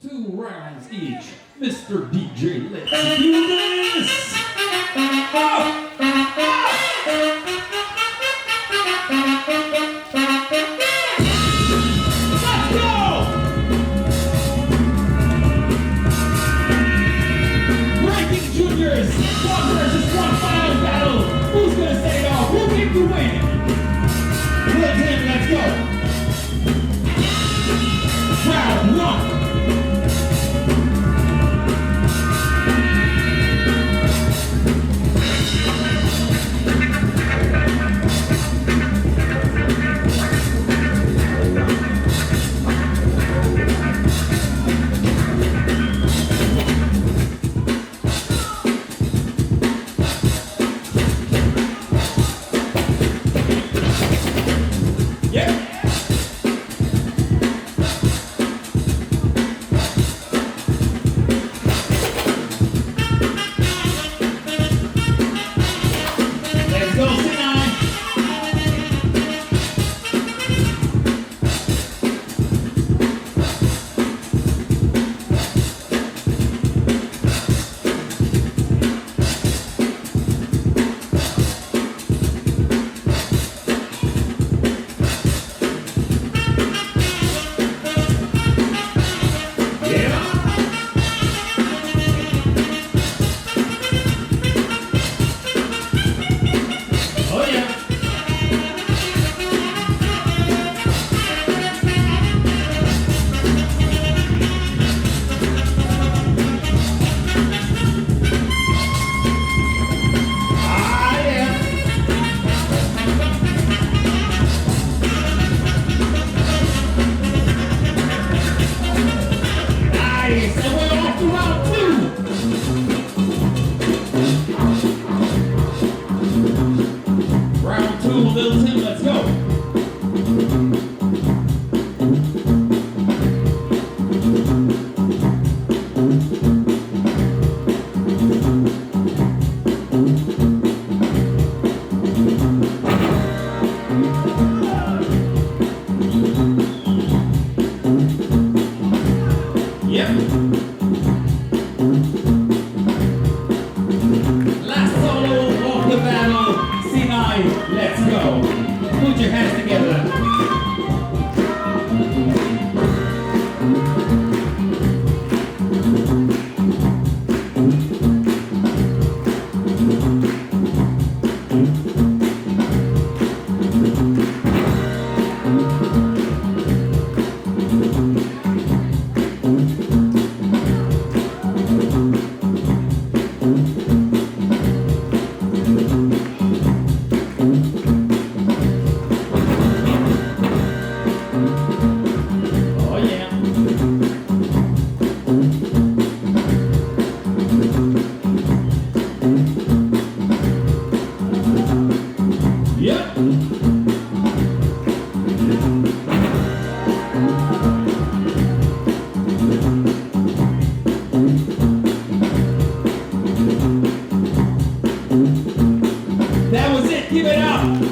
2 rounds each. Mr. DJ, let's do this! Let's go! Ranking Juniors, 1 versus 1 final battle. Who's gonna set it off? Who picked the win? Will Tim, let's go! Round 1. Little Tim, let's go. Yep. Last solo of the battle. C9, let's go. Put your hands together. Yep. That was it. Give it up.